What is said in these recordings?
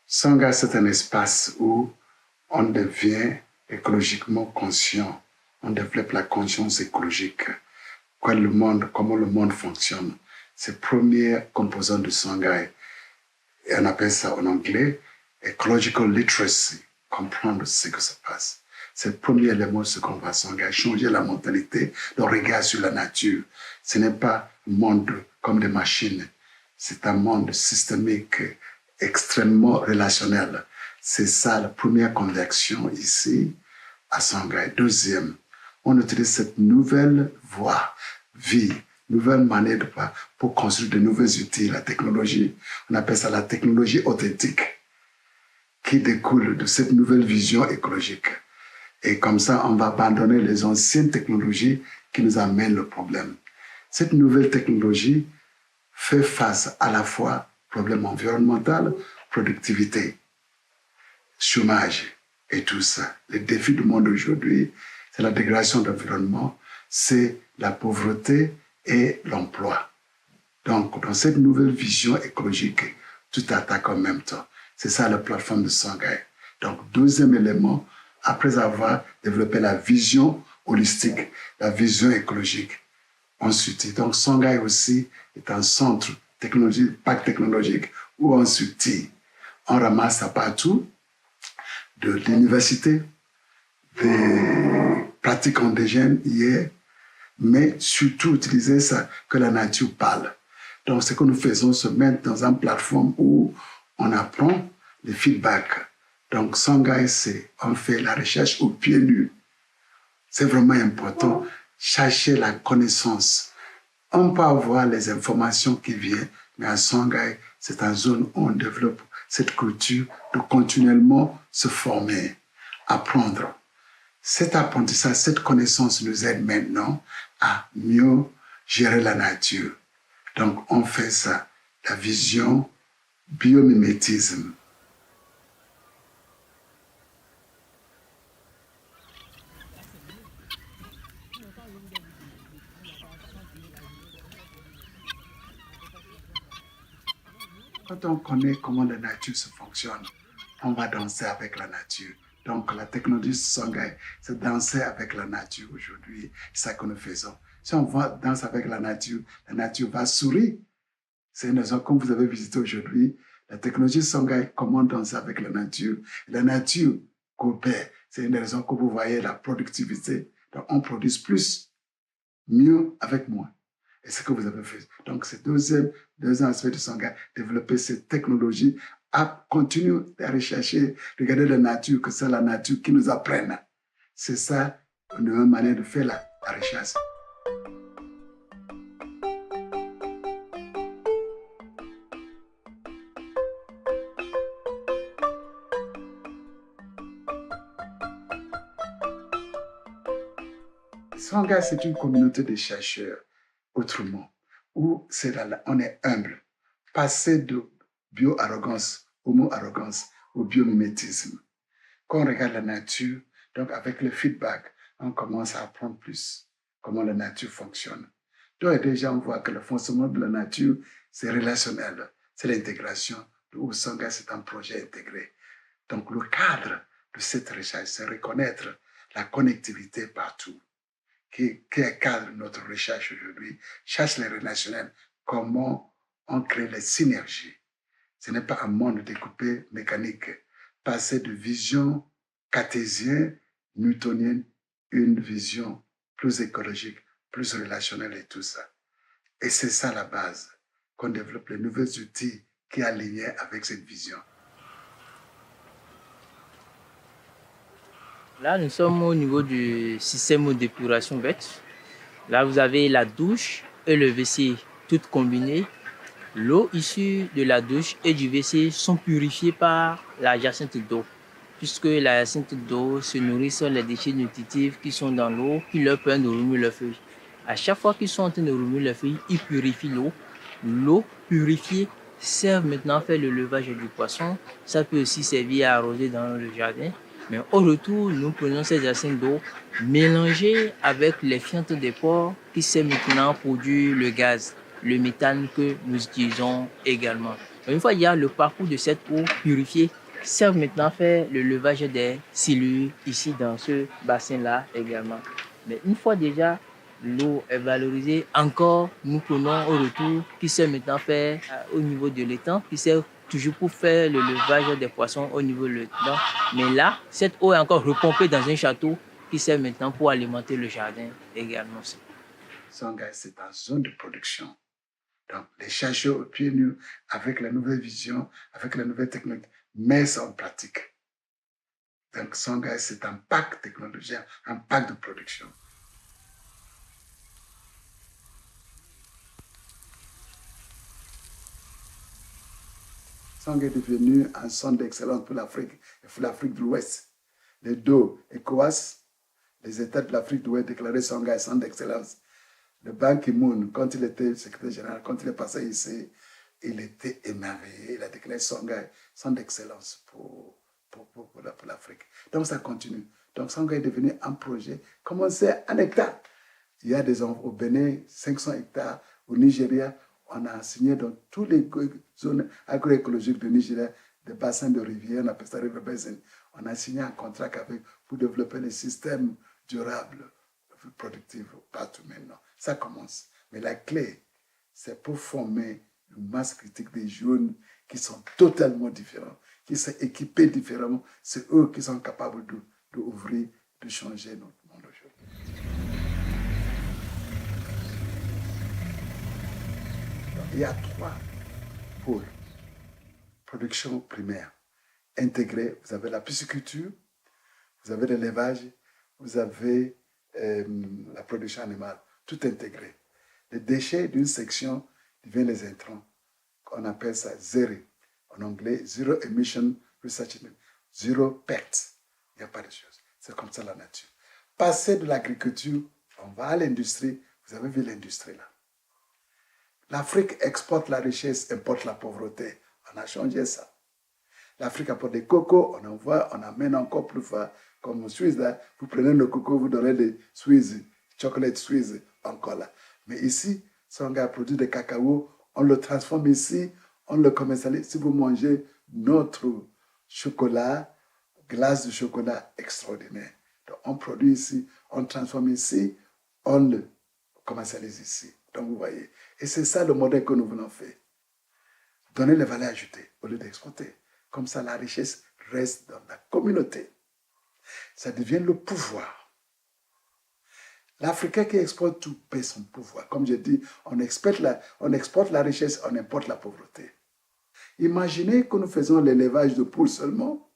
Sangha, c'est un espace où on devient écologiquement conscient, on développe la conscience écologique, comment le monde fonctionne. C'est le premier composant de Sangha. Et on appelle ça en anglais ecological literacy, comprendre ce que se passe. C'est le premier élément de ce qu'on va s'engager, changer la mentalité, le regard sur la nature. Ce n'est pas un monde comme des machines, c'est un monde systémique, extrêmement relationnel. C'est ça la première conviction ici à Sangha. Deuxième, on utilise cette nouvelle vie, nouvelle manière de pour construire de nouveaux outils, la technologie. On appelle ça la technologie authentique qui découle de cette nouvelle vision écologique. Et comme ça, on va abandonner les anciennes technologies qui nous amènent le problème. Cette nouvelle technologie fait face à la fois problème environnemental, productivité, chômage et tout ça. Les défis du monde aujourd'hui, c'est la dégradation de l'environnement, c'est la pauvreté et l'emploi. Donc, dans cette nouvelle vision écologique, tout attaque en même temps. C'est ça la plateforme de Sangha. Donc, deuxième élément, après avoir développé la vision holistique, la vision écologique, ensuite, donc Sangha aussi est un centre technologique, parc technologique, où ensuite, on ramasse ça partout, de l'université, des pratiques indigènes hier, mais surtout utiliser ça, que la nature parle. Donc, ce que nous faisons, se mettre dans une plateforme où on apprend les feedbacks. Donc, Sangha, on fait la recherche au pied nu. C'est vraiment important, chercher la connaissance. On peut avoir les informations qui viennent, mais à Sangha, c'est une zone où on développe cette culture de continuellement se former, apprendre. Cet apprentissage, cette connaissance nous aide maintenant à mieux gérer la nature. Donc, on fait ça, la vision biomimétisme. Quand on connaît comment la nature se fonctionne, on va danser avec la nature. Donc, la technologie Sangha, c'est danser avec la nature aujourd'hui. C'est ça que nous faisons. Si on va danser avec la nature va sourire. C'est une raison, comme vous avez visité aujourd'hui, la technologie Sangha, comment danser avec la nature. La nature coopère. C'est une raison que vous voyez la productivité. Donc, on produit plus, mieux avec moins. Et ce que vous avez fait. Donc, c'est deuxième aspect de Sangha, développer cette technologie, à continuer à rechercher, regarder la nature, que c'est la nature qui nous apprenne. C'est ça une nouvelle manière de faire la recherche. Sangha, c'est une communauté de chercheurs, autrement, où on est humble, passer de bio-arrogance, homo-arrogance au biomimétisme. Quand on regarde la nature, donc avec le feedback, on commence à apprendre plus comment la nature fonctionne. Donc déjà, on voit que le fonctionnement de la nature, c'est relationnel, c'est l'intégration. Où Sangha, c'est un projet intégré. Donc le cadre de cette recherche, c'est reconnaître la connectivité partout, qui cadre notre recherche aujourd'hui, cherche les relationnels, comment on crée les synergies. Ce n'est pas un monde découpé mécanique, passer de vision cartésienne, newtonienne, une vision plus écologique, plus relationnelle et tout ça. Et c'est ça la base, qu'on développe les nouveaux outils qui sont alignés avec cette vision. Là, nous sommes au niveau du système d'épuration bête. Là, vous avez la douche et le WC toutes combinées. L'eau issue de la douche et du WC sont purifiées par la jacinthe d'eau, puisque la jacinthe d'eau se nourrit sur les déchets nutritifs qui sont dans l'eau, qui leur permettent de remuer leurs feuilles. À chaque fois qu'ils sont en train de remuer leurs feuilles, ils purifient l'eau. L'eau purifiée sert maintenant à faire le levage du poisson. Ça peut aussi servir à arroser dans le jardin. Mais au retour, nous prenons ces jacinthes d'eau mélangées avec les fientes des porcs qui servent maintenant à produire le gaz, le méthane que nous utilisons également. Une fois il y a le parcours de cette eau purifiée, servent maintenant à faire le levage des silures ici dans ce bassin-là également. Mais une fois déjà l'eau est valorisée, encore nous prenons au retour qui sert maintenant à faire au niveau de l'étang, qui sert toujours pour faire le levage des poissons au niveau de l'étang. Mais là, cette eau est encore repompée dans un château qui sert maintenant pour alimenter le jardin également. Songhai, c'est en zone de production. Donc, les chercheurs au pied nus, avec la nouvelle vision, avec la nouvelle technologie, mettent ça en pratique. Donc, Songhai, c'est un parc technologique, un parc de production. Songhai est devenu un centre d'excellence pour l'Afrique et pour l'Afrique de l'Ouest. Les deux, ECOWAS, les États de l'Afrique de l'Ouest déclaré Songhai centre d'excellence. Le Ban Ki-moon, quand il était secrétaire général, quand il est passé ici, il était émerveillé. Il a déclaré Songhai centre d'excellence pour l'Afrique. Donc ça continue. Donc Songhai est devenu un projet. Comment c'est un hectare? Il y a des zones au Bénin, 500 hectares. Au Nigeria, on a signé dans toutes les zones agroécologiques du Nigeria, des bassins de rivières, on appelle ça River Basin. On a signé un contrat avec pour développer les systèmes durables, productifs partout maintenant. Ça commence. Mais la clé, c'est pour former une masse critique des jeunes qui sont totalement différents, qui sont équipés différemment. C'est eux qui sont capables d'ouvrir, de changer notre monde aujourd'hui. Il y a 3 pôles. Production primaire intégrée. Vous avez la pisciculture, vous avez l'élevage, vous avez la production animale, tout intégré. Les déchets d'une section deviennent les intrants. On appelle ça ZERI. En anglais, Zero Emission Research, Zero PET. Il n'y a pas de choses. C'est comme ça la nature. Passer de l'agriculture, on va à l'industrie. Vous avez vu l'industrie là. L'Afrique exporte la richesse, importe la pauvreté. On a changé ça. L'Afrique apporte des cocos, on amène encore plus fort. Comme en Suisse, là, vous prenez le coco, vous donnez des Suisses, chocolate Suisse, encore là. Mais ici, Songhai produit des cacao, on le transforme ici, on le commercialise. Si vous mangez notre chocolat, glace de chocolat extraordinaire. Donc, on produit ici, on transforme ici, on le commercialise ici. Donc, vous voyez. Et c'est ça le modèle que nous voulons faire. Donner les valeurs ajoutées au lieu d'exporter. Comme ça, la richesse reste dans la communauté. Ça devient le pouvoir. L'Africain qui exporte tout paie son pouvoir. Comme je dis, on exporte la richesse, on importe la pauvreté. Imaginez que nous faisons l'élevage de poules seulement.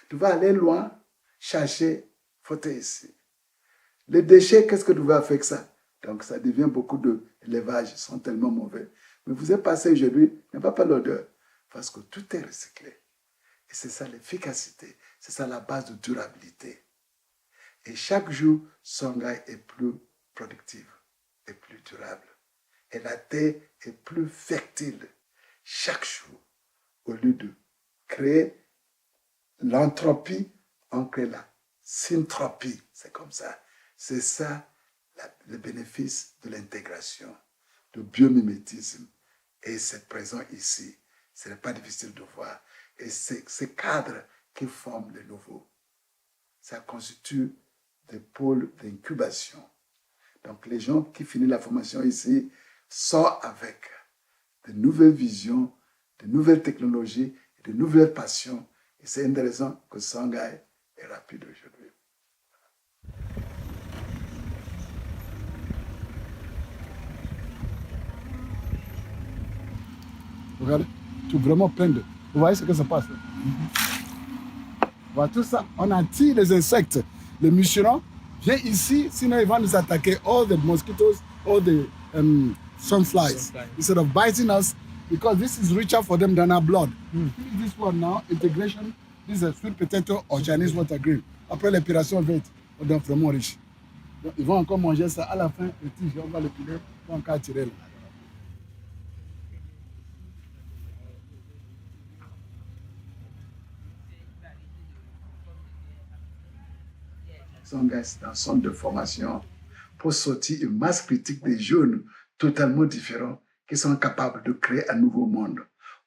Tu vas aller loin, chercher, fauter ici. Les déchets, qu'est-ce que tu vas faire avec ça? Donc, ça devient beaucoup d'élevage, ils sont tellement mauvais. Mais vous êtes passé aujourd'hui, il n'y a pas l'odeur, parce que tout est recyclé. Et c'est ça l'efficacité, c'est ça la base de durabilité. Et chaque jour, Songhai est plus productive et plus durable. Et la terre est plus fertile chaque jour. Au lieu de créer l'entropie, on crée la syntropie. C'est comme ça. C'est ça le bénéfice de l'intégration, du biomimétisme. Et c'est présent ici. Ce n'est pas difficile de voir. Et c'est ces cadres qui forment les nouveaux. Ça constitue des pôles d'incubation. Donc les gens qui finissent la formation ici sortent avec de nouvelles visions, de nouvelles technologies, et de nouvelles passions. Et c'est intéressant que Songhai est rapide aujourd'hui. Regardez, tout vraiment plein de... Vous voyez ce que ça passe là? Voilà, tout ça, on attire les insectes. Les moucherons viennent ici, sinon ils vont nous attaquer. All the mosquitoes, all the sunflies. Instead of biting us, because this is richer for them than our blood. This one now, integration, this is a sweet potato or Chinese water green. Après l'épuration verte, on est vraiment riche. Donc, ils vont encore manger ça. À la fin, le tige, on va le piler, on va encore tirer là. Songhai, c'est un centre de formation pour sortir une masse critique des jeunes totalement différents qui sont capables de créer un nouveau monde.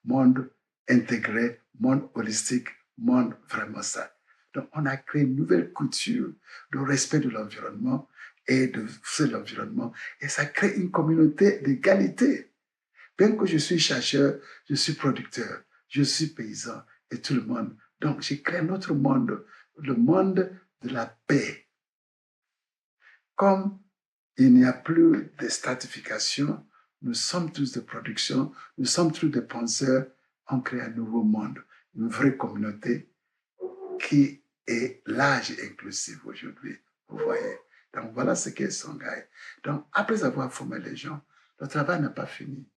monde intégré, monde holistique, monde vraiment ça. Donc, on a créé une nouvelle culture de respect de l'environnement et de l'environnement. Et ça crée une communauté d'égalité. Bien que je suis chercheur, je suis producteur, je suis paysan et tout le monde. Donc, j'ai créé notre monde, le monde de la paix. Comme il n'y a plus de stratification, nous sommes tous de production, nous sommes tous des penseurs, on crée un nouveau monde, une vraie communauté qui est large et inclusive aujourd'hui. Vous voyez. Donc, voilà ce qu'est Songhai. Donc, après avoir formé les gens, le travail n'a pas fini.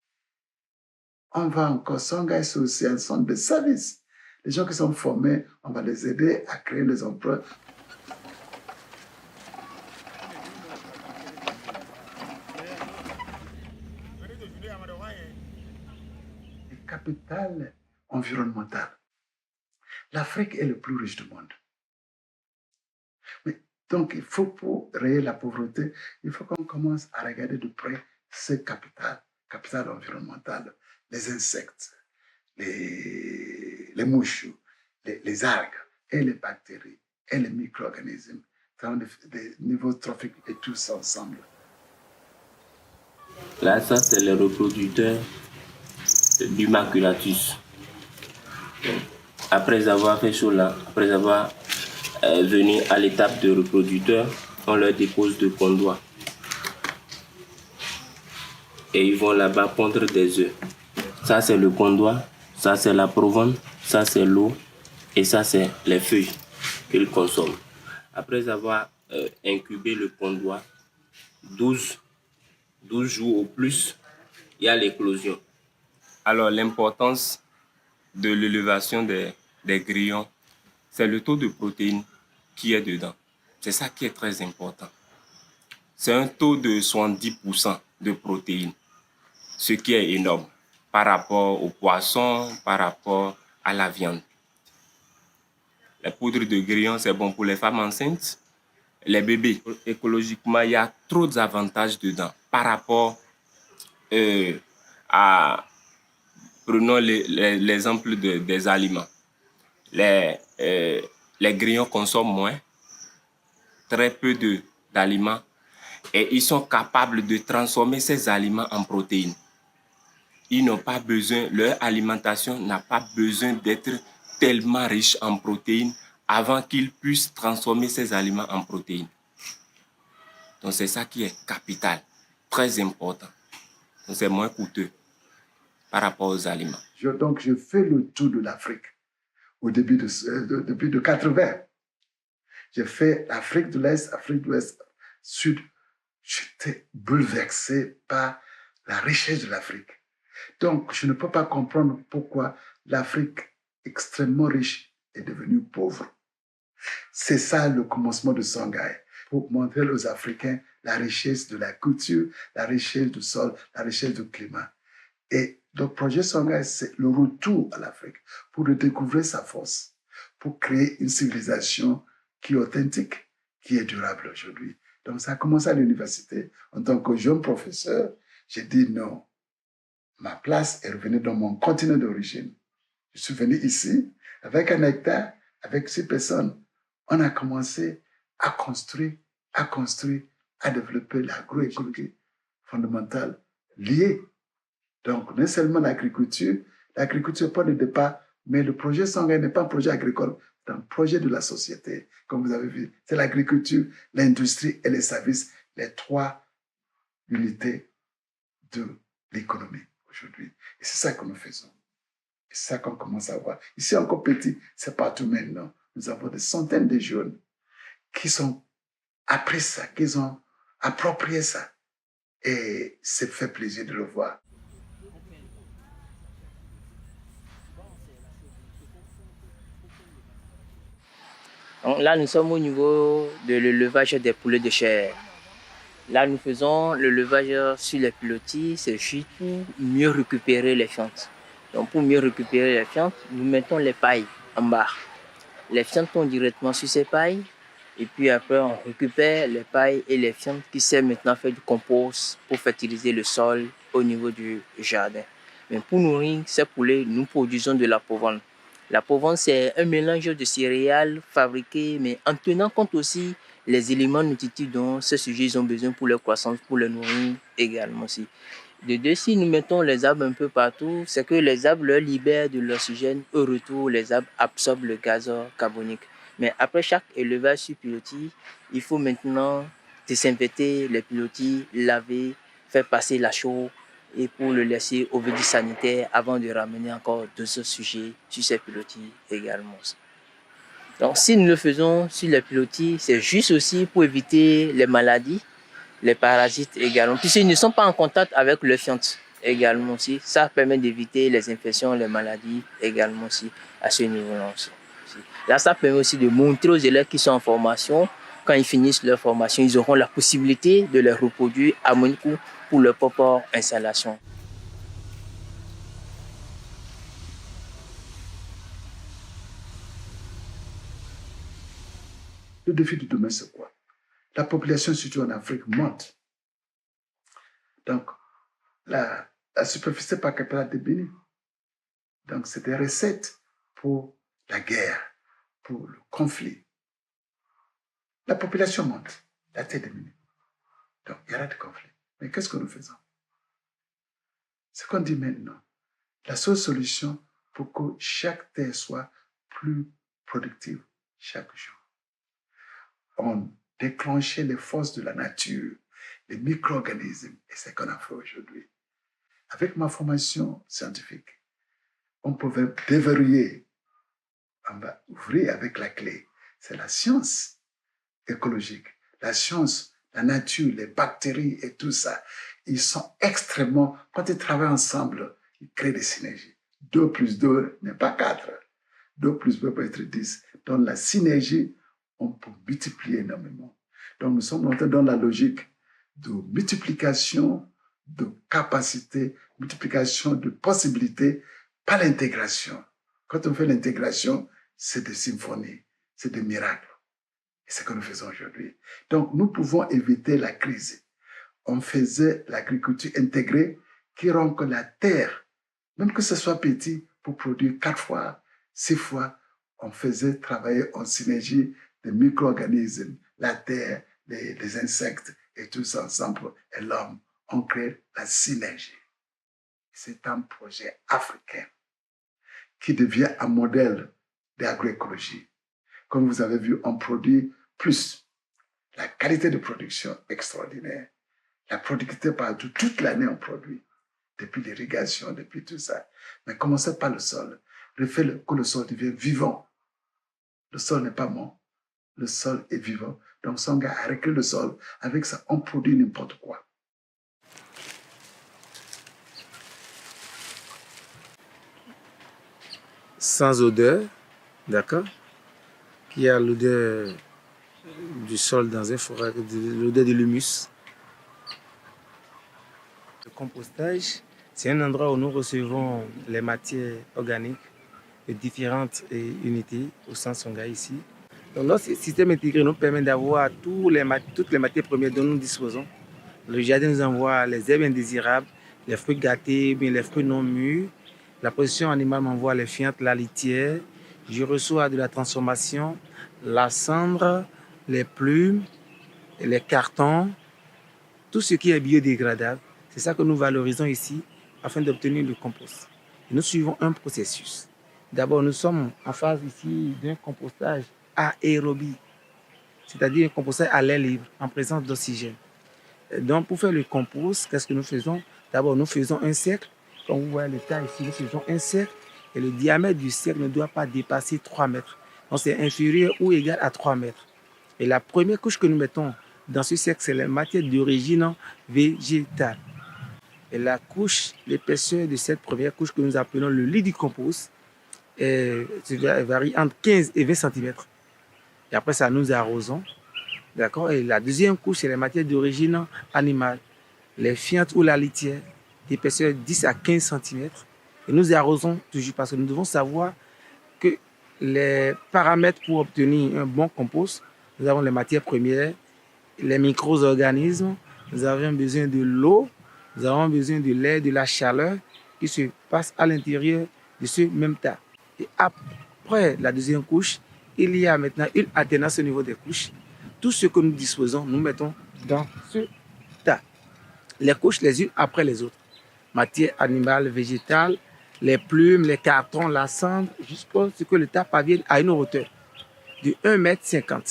On va encore, Songhai, c'est aussi un centre de service. Les gens qui sont formés, on va les aider à créer les emplois. Capital environnemental. L'Afrique est le plus riche du monde. Mais donc, il faut, pour rayer la pauvreté, il faut qu'on commence à regarder de près ce capital environnemental, les insectes, les mouches, les algues et les bactéries et les micro-organismes, des niveaux trophiques et tous ensemble. Là, ça, c'est le reproducteur du maculatus. Après avoir fait cela, après avoir venu à l'étape de reproducteur, on leur dépose de condois. Et ils vont là-bas pondre des œufs. Ça, c'est le condois, ça, c'est la provence, ça, c'est l'eau, et ça, c'est les feuilles qu'ils consomment. Après avoir incubé le condois, 12 jours au plus, il y a l'éclosion. Alors, l'importance de l'élevation des grillons, c'est le taux de protéines qui est dedans. C'est ça qui est très important. C'est un taux de 70% de protéines, ce qui est énorme par rapport aux poissons, par rapport à la viande. La poudre de grillon, c'est bon pour les femmes enceintes, les bébés. Écologiquement, il y a trop d'avantages dedans par rapport à... Prenons l'exemple des aliments. Les grillons consomment moins, très peu d'aliments, et ils sont capables de transformer ces aliments en protéines. Ils n'ont pas besoin, leur alimentation n'a pas besoin d'être tellement riche en protéines avant qu'ils puissent transformer ces aliments en protéines. Donc c'est ça qui est capital, très important. Donc c'est moins coûteux par rapport aux aliments. Donc je fais le tour de l'Afrique au début de 80. J'ai fait Afrique de l'Est, Afrique de l'Ouest, Sud. J'étais bouleversé par la richesse de l'Afrique. Donc, je ne peux pas comprendre pourquoi l'Afrique extrêmement riche est devenue pauvre. C'est ça le commencement de Songhai, pour montrer aux Africains la richesse de la culture, la richesse du sol, la richesse du climat. Et le projet Songhai, c'est le retour à l'Afrique pour redécouvrir sa force, pour créer une civilisation qui est authentique, qui est durable aujourd'hui. Donc, ça a commencé à l'université. En tant que jeune professeur, j'ai dit non. Ma place est revenue dans mon continent d'origine. Je suis venu ici avec un hectare, avec 6 personnes. On a commencé à construire, à développer l'agroécologie fondamentale liée. Donc, non seulement l'agriculture pas de départ, mais le projet Songhai n'est pas un projet agricole, c'est un projet de la société. Comme vous avez vu, c'est l'agriculture, l'industrie et les services, les 3 unités de l'économie aujourd'hui. Et c'est ça que nous faisons. Et c'est ça qu'on commence à voir. Ici, encore petit, c'est partout maintenant. Nous avons des centaines de jeunes qui ont appris ça, qui ont approprié ça. Et c'est fait plaisir de le voir. Donc là, nous sommes au niveau de l'élevage des poulets de chair. Là, nous faisons le levage sur les pilotis, c'est juste pour mieux récupérer les fientes. Donc, pour mieux récupérer les fientes, nous mettons les pailles en bas. Les fientes tombent directement sur ces pailles. Et puis après, on récupère les pailles et les fientes qui servent maintenant à faire du compost pour fertiliser le sol au niveau du jardin. Mais pour nourrir ces poulets, nous produisons de la provende. La provende, c'est un mélange de céréales fabriquées, mais en tenant compte aussi les éléments nutritifs dont ces sujets ont besoin pour leur croissance, pour les nourrir également aussi. De deux, si nous mettons les arbres un peu partout, c'est que les arbres leur libèrent de l'oxygène. Au retour, les arbres absorbent le gaz carbonique. Mais après chaque élevage sur pilotis, il faut maintenant désinfecter les pilotis, laver, faire passer la chaux et pour le laisser au veillage sanitaire avant de ramener encore d'autres sujets sur ces pilotis également. Donc si nous le faisons sur les pilotis, c'est juste aussi pour éviter les maladies, les parasites également, puisqu'ils ne sont pas en contact avec le fiente également aussi. Ça permet d'éviter les infections, les maladies également aussi à ce niveau-là aussi. Là, ça permet aussi de montrer aux élèves qui sont en formation, quand ils finissent leur formation, ils auront la possibilité de les reproduire à moins coût pour leur propre installation. Le défi de demain, c'est quoi? La population, surtout en Afrique, monte. Donc, la superficie par capita diminue. Donc, c'est des recettes pour la guerre, pour le conflit. La population monte, la terre diminue. Donc, il y aura des conflits. Mais qu'est-ce que nous faisons? Ce qu'on dit maintenant, la seule solution pour que chaque terre soit plus productive chaque jour. On déclenchait les forces de la nature, les micro-organismes, et c'est ce qu'on a fait aujourd'hui. Avec ma formation scientifique, on pouvait déverrouiller, on va ouvrir avec la clé. C'est la science écologique, la science, la nature, les bactéries et tout ça. Ils sont extrêmement, quand ils travaillent ensemble, ils créent des synergies. 2 plus 2 n'est pas 4. 2 plus 2 peut être 10. Donc la synergie, on peut multiplier énormément. Donc nous sommes entrés dans la logique de multiplication de capacités, multiplication de possibilités, pas l'intégration. Quand on fait l'intégration, c'est des symphonies, c'est des miracles. Et c'est ce que nous faisons aujourd'hui. Donc nous pouvons éviter la crise. On faisait l'agriculture intégrée qui rend que la terre, même que ce soit petit, pour produire 4 fois, 6 fois, on faisait travailler en synergie des micro-organismes, la terre, les insectes et tout ça ensemble, et l'homme, on crée la synergie. C'est un projet africain qui devient un modèle d'agroécologie. Comme vous avez vu, on produit plus. La qualité de production extraordinaire. La productivité partout, toute l'année on produit. Depuis l'irrigation, depuis tout ça. Mais commencez par le sol. Faites que le sol devienne vivant. Le sol n'est pas mort. Le sol est vivant. Donc, son gars a récréé le sol. Avec ça, on produit n'importe quoi. Sans odeur, d'accord? Qui a l'odeur du sol dans une forêt, l'odeur de l'humus. Le compostage, c'est un endroit où nous recevons les matières organiques de différentes unités au centre Songhai ici. Donc notre système intégré nous permet d'avoir toutes les matières premières dont nous disposons. Le jardin nous envoie les herbes indésirables, les fruits gâtés, bien les fruits non mûrs. La production animale m'envoie les fientes, la litière. Je reçois de la transformation, la cendre, les plumes, les cartons, tout ce qui est biodégradable. C'est ça que nous valorisons ici afin d'obtenir le compost. Et nous suivons un processus. D'abord, nous sommes en phase ici d'un compostage aérobie, c'est-à-dire un compostage à l'air libre, en présence d'oxygène. Donc, pour faire le compost, qu'est-ce que nous faisons? D'abord, nous faisons un cercle. Comme vous voyez le tas ici, nous faisons un cercle et le diamètre du cercle ne doit pas dépasser 3 mètres. Donc, c'est inférieur ou égal à 3 mètres. Et la première couche que nous mettons dans ce cercle, c'est la matière d'origine végétale. Et la couche, l'épaisseur de cette première couche que nous appelons le lit du compost, varie entre 15 et 20 cm. Et après ça, nous arrosons. D'accord? Et la deuxième couche, c'est les matières d'origine animale. Les fientes ou la litière, d'épaisseur 10 à 15 cm. Et nous arrosons toujours parce que nous devons savoir que les paramètres pour obtenir un bon compost, nous avons les matières premières, les micro-organismes, nous avons besoin de l'eau, nous avons besoin de l'air, de la chaleur qui se passe à l'intérieur de ce même tas. Et après la deuxième couche, il y a maintenant une alternance au niveau des couches. Tout ce que nous disposons, nous mettons dans ce tas. Les couches les unes après les autres. Matière animale, végétale, les plumes, les cartons, la cendre, jusqu'à ce que le tas parvienne à une hauteur de 1,50 m.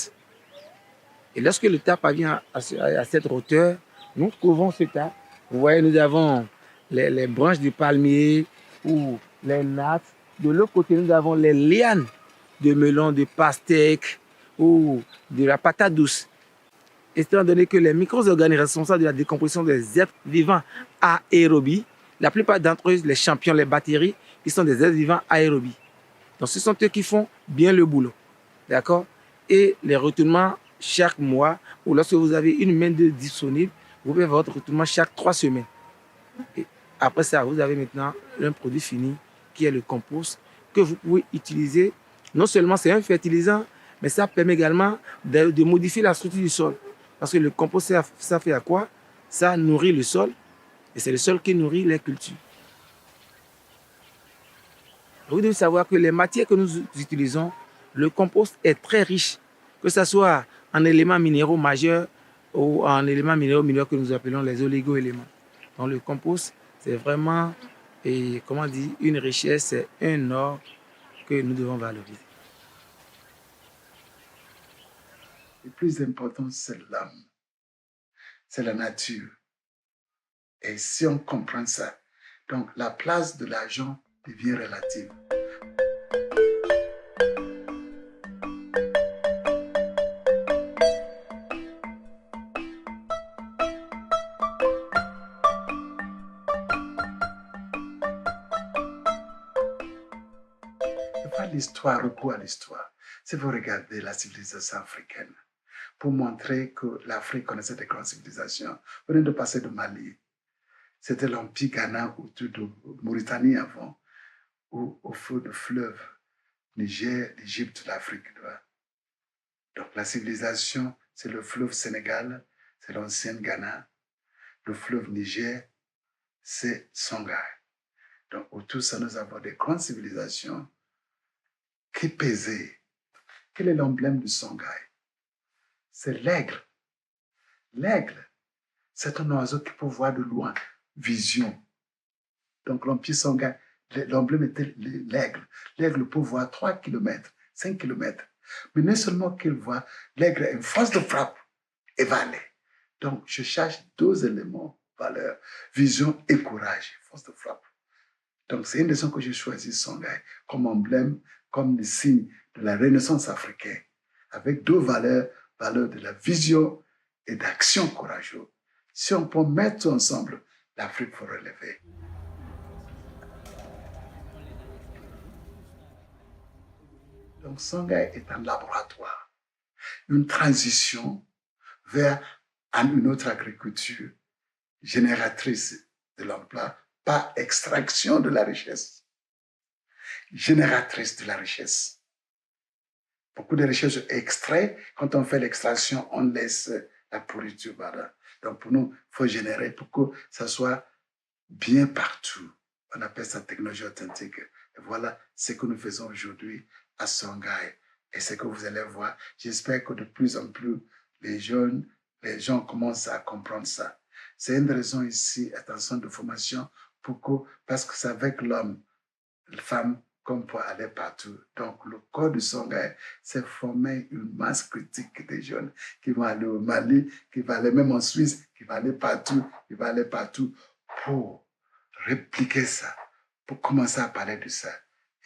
Et lorsque le tas parvient à cette hauteur, nous couvrons ce tas. Vous voyez, nous avons les branches de palmier ou les nattes. De l'autre côté, nous avons les lianes de melon, de pastèque ou de la patate douce. Étant donné que les micro-organismes responsables de la décomposition des êtres vivants aérobies, la plupart d'entre eux, les champions, les bactéries, ils sont des êtres vivants aérobies. Donc ce sont eux qui font bien le boulot. D'accord? Et les retournements chaque mois, ou lorsque vous avez une main-d'œuvre disponible, vous pouvez faire votre retournement chaque 3 semaines. Et après ça, vous avez maintenant un produit fini qui est le compost que vous pouvez utiliser. Non seulement c'est un fertilisant, mais ça permet également de modifier la structure du sol. Parce que le compost, ça fait à quoi? Ça nourrit le sol et c'est le sol qui nourrit les cultures. Vous devez savoir que les matières que nous utilisons, le compost est très riche, que ce soit en éléments minéraux majeurs ou en éléments minéraux mineurs que nous appelons les oligo-éléments. Donc le compost, c'est vraiment une richesse, c'est un or que nous devons valoriser. Le plus important, c'est l'homme, c'est la nature. Et si on comprend ça, donc la place de l'argent devient relative. L'histoire, recours à l'histoire. Si vous regardez la civilisation africaine, pour montrer que l'Afrique connaissait des grandes civilisations, vous venez de passer de Mali. C'était l'Empire Ghana autour de Mauritanie avant, ou au fond du fleuve Niger, l'Égypte, l'Afrique. Donc la civilisation, c'est le fleuve Sénégal, c'est l'ancienne Ghana. Le fleuve Niger, c'est Songhai. Donc autour de ça, nous avons des grandes civilisations qui pesaient. Quel est l'emblème du Songhai? C'est l'aigle. L'aigle, c'est un oiseau qui peut voir de loin, vision. Donc l'Empire Songhai, l'emblème était l'aigle. L'aigle peut voir 3 km, 5 km. Mais non seulement qu'il voit, l'aigle a une force de frappe et va aller. Donc je cherche 2 éléments, valeur, vision et courage, force de frappe. Donc c'est une raison que j'ai choisi Songhai comme emblème, comme le signe de la Renaissance africaine, avec 2 valeurs, valeur de la vision et d'action courageuse. Si on peut mettre ensemble, l'Afrique faut relever. Donc Songhai est un laboratoire, une transition vers une autre agriculture génératrice de l'emploi, pas extraction de la richesse, génératrice de la richesse. Beaucoup de richesses sont extraites. Quand on fait l'extraction, on laisse la pourriture. Voilà. Donc pour nous, il faut générer pour que ça soit bien partout. On appelle ça technologie authentique. Et voilà ce que nous faisons aujourd'hui à Songhai. Et ce que vous allez voir, j'espère que de plus en plus, les gens commencent à comprendre ça. C'est une raison ici, attention de formation, parce que c'est avec l'homme, la femme, qu'on peut aller partout. Donc, le corps de Songhai, c'est former une masse critique des jeunes qui vont aller au Mali, qui vont aller même en Suisse, qui vont aller partout, pour répliquer ça, pour commencer à parler de ça.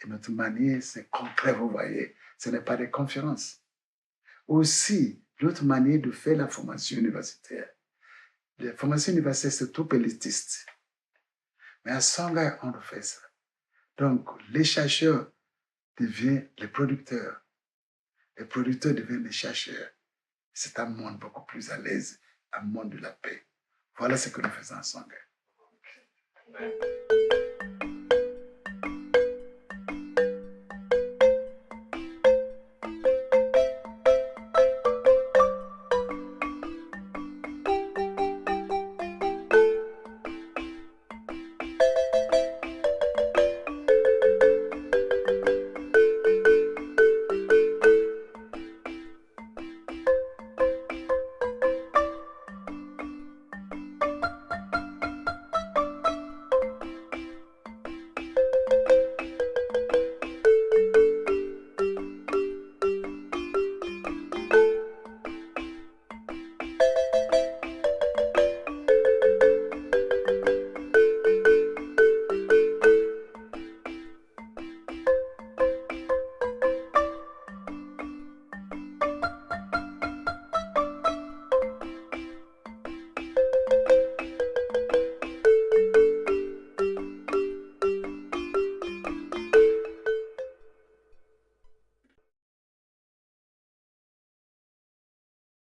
Et notre manière, c'est concret, vous voyez, ce n'est pas des conférences. Aussi, l'autre manière de faire la formation universitaire. La formation universitaire, c'est trop élitiste. Mais à Songhai, on fait ça. Donc, les chercheurs deviennent les producteurs. Les producteurs deviennent les chercheurs. C'est un monde beaucoup plus à l'aise, un monde de la paix. Voilà ce que nous faisons à Songhai.